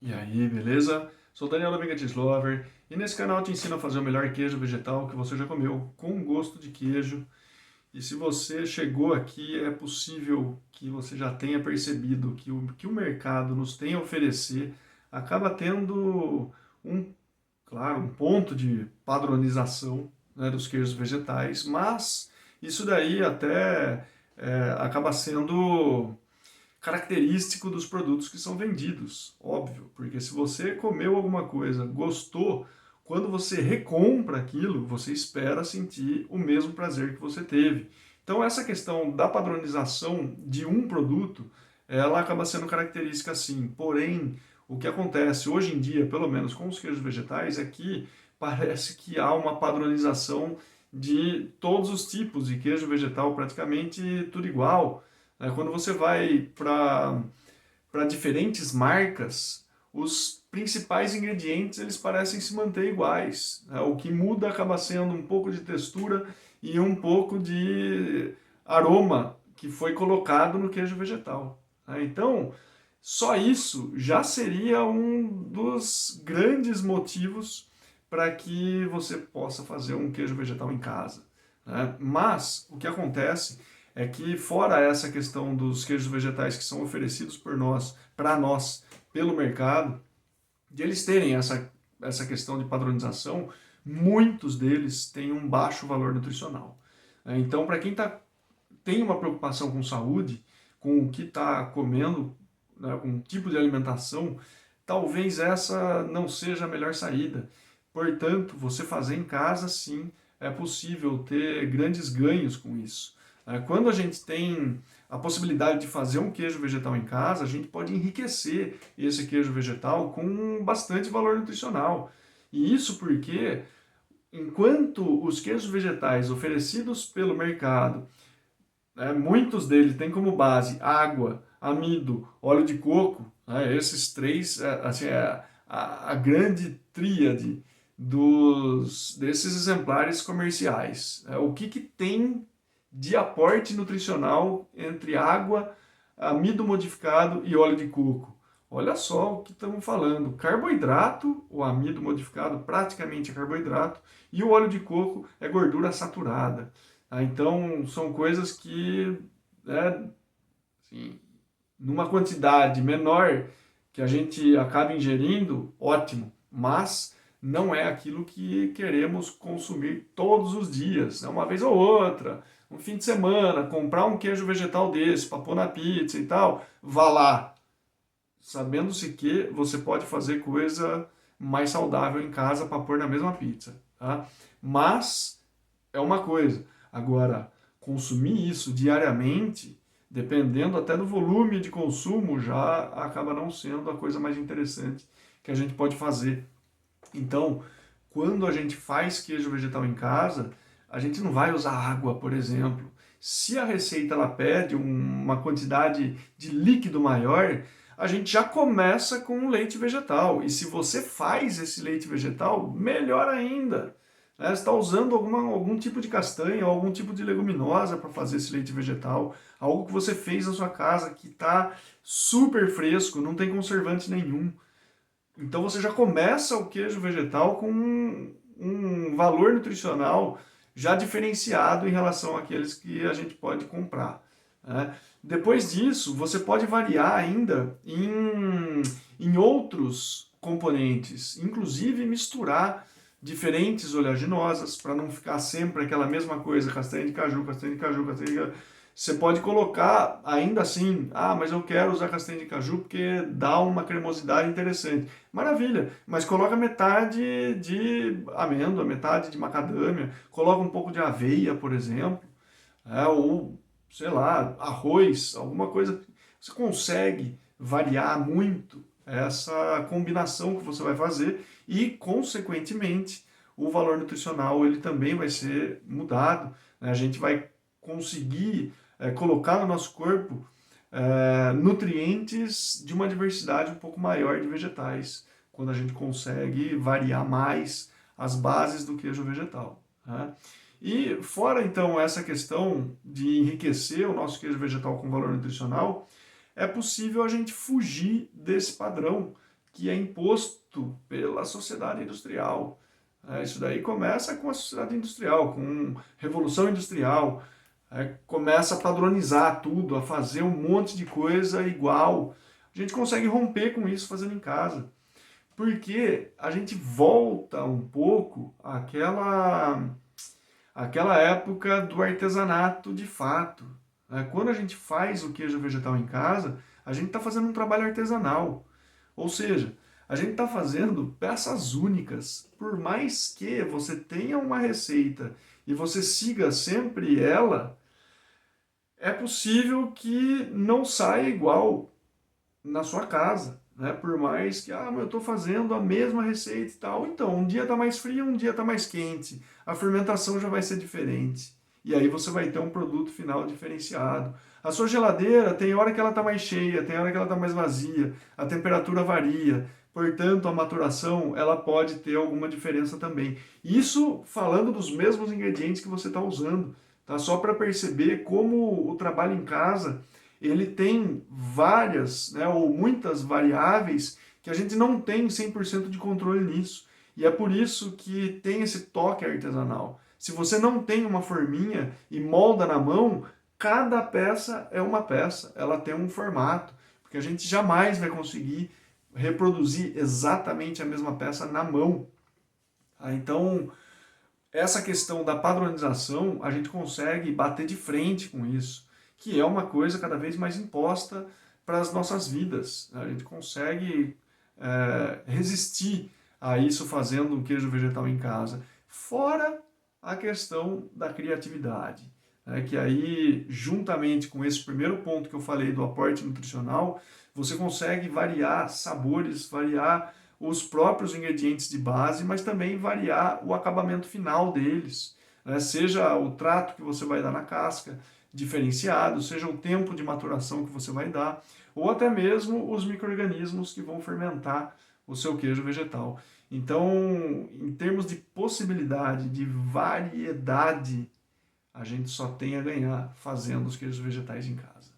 E aí, beleza? Sou Daniel da Mega Cheese Lover e nesse canal eu te ensino a fazer o melhor queijo vegetal que você já comeu, com gosto de queijo. E se você chegou aqui, é possível que você já tenha percebido que o mercado nos tem a oferecer acaba tendo um, claro, um ponto de padronização, né, dos queijos vegetais, mas isso daí até acaba sendo característico dos produtos que são vendidos, óbvio, porque se você comeu alguma coisa, gostou, quando você recompra aquilo, você espera sentir o mesmo prazer que você teve. Então essa questão da padronização de um produto, ela acaba sendo característica sim. Porém, o que acontece hoje em dia, pelo menos com os queijos vegetais, é que parece que há uma padronização de todos os tipos de queijo vegetal, praticamente tudo igual. Quando você vai para diferentes marcas, os principais ingredientes eles parecem se manter iguais. O que muda acaba sendo um pouco de textura e um pouco de aroma que foi colocado no queijo vegetal. Então, só isso já seria um dos grandes motivos para que você possa fazer um queijo vegetal em casa. Mas o que acontece é que, fora essa questão dos queijos vegetais que são oferecidos por nós, para nós, pelo mercado, de eles terem essa questão de padronização, muitos deles têm um baixo valor nutricional. Então, para quem tem uma preocupação com saúde, com o que está comendo, né, com o tipo de alimentação, talvez essa não seja a melhor saída. Portanto, você fazer em casa, sim, é possível ter grandes ganhos com isso. Quando a gente tem a possibilidade de fazer um queijo vegetal em casa, a gente pode enriquecer esse queijo vegetal com bastante valor nutricional. E isso porque, enquanto os queijos vegetais oferecidos pelo mercado, muitos deles têm como base água, amido, óleo de coco, né? Esses três, assim, é a grande tríade desses exemplares comerciais. O que tem de aporte nutricional entre água, amido modificado e óleo de coco? Olha só o que estamos falando. Carboidrato, o amido modificado praticamente é carboidrato, e o óleo de coco é gordura saturada. Então, são coisas que, né, assim, numa quantidade menor que a gente acaba ingerindo, ótimo, mas não é aquilo que queremos consumir todos os dias, né? Uma vez ou outra, um fim de semana, comprar um queijo vegetal desse para pôr na pizza e tal, vá lá, sabendo-se que você pode fazer coisa mais saudável em casa para pôr na mesma pizza, tá? Mas é uma coisa. Agora, consumir isso diariamente, dependendo até do volume de consumo, já acaba não sendo a coisa mais interessante que a gente pode fazer. Então, quando a gente faz queijo vegetal em casa, a gente não vai usar água, por exemplo. Se a receita ela pede uma quantidade de líquido maior, a gente já começa com um leite vegetal. E se você faz esse leite vegetal, melhor ainda. Você está usando algum tipo de castanha ou algum tipo de leguminosa para fazer esse leite vegetal. Algo que você fez na sua casa que está super fresco, não tem conservante nenhum. Então você já começa o queijo vegetal com um valor nutricional já diferenciado em relação àqueles que a gente pode comprar. Depois disso, você pode variar ainda em outros componentes, inclusive misturar diferentes oleaginosas para não ficar sempre aquela mesma coisa, castanha de caju, castanha de caju, castanha de caju. Você pode colocar ainda assim, mas eu quero usar castanha de caju porque dá uma cremosidade interessante. Maravilha, mas coloca metade de amêndoa, metade de macadâmia, coloca um pouco de aveia, por exemplo, ou sei lá, arroz, alguma coisa. Você consegue variar muito essa combinação que você vai fazer e, consequentemente, o valor nutricional ele também vai ser mudado. A gente vai conseguir colocar no nosso corpo nutrientes de uma diversidade um pouco maior de vegetais, quando a gente consegue variar mais as bases do queijo vegetal. E fora então essa questão de enriquecer o nosso queijo vegetal com valor nutricional, é possível a gente fugir desse padrão que é imposto pela sociedade industrial. Isso daí começa com a sociedade industrial, com a Revolução Industrial, começa a padronizar tudo, a fazer um monte de coisa igual. A gente consegue romper com isso fazendo em casa, porque a gente volta um pouco àquela época do artesanato de fato. Quando a gente faz o queijo vegetal em casa, a gente está fazendo um trabalho artesanal. Ou seja, a gente está fazendo peças únicas. Por mais que você tenha uma receita e você siga sempre ela, é possível que não saia igual na sua casa, né? Por mais que, mas eu estou fazendo a mesma receita e tal. Então, um dia está mais frio, um dia está mais quente. A fermentação já vai ser diferente. E aí você vai ter um produto final diferenciado. A sua geladeira tem hora que ela está mais cheia, tem hora que ela está mais vazia. A temperatura varia. Portanto, a maturação ela pode ter alguma diferença também. Isso falando dos mesmos ingredientes que você está usando, tá? Só para perceber como o trabalho em casa ele tem várias, né, ou muitas variáveis que a gente não tem 100% de controle nisso. E é por isso que tem esse toque artesanal. Se você não tem uma forminha e molda na mão, cada peça é uma peça, ela tem um formato, porque a gente jamais vai conseguir reproduzir exatamente a mesma peça na mão. Então, essa questão da padronização, a gente consegue bater de frente com isso, que é uma coisa cada vez mais imposta para as nossas vidas. A gente consegue resistir a isso fazendo um queijo vegetal em casa. Fora a questão da criatividade, que aí, juntamente com esse primeiro ponto que eu falei do aporte nutricional, você consegue variar sabores, variar os próprios ingredientes de base, mas também variar o acabamento final deles, né? Seja o trato que você vai dar na casca, diferenciado, seja o tempo de maturação que você vai dar, ou até mesmo os micro-organismos que vão fermentar o seu queijo vegetal. Então, em termos de possibilidade, de variedade, a gente só tem a ganhar fazendo os queijos vegetais em casa.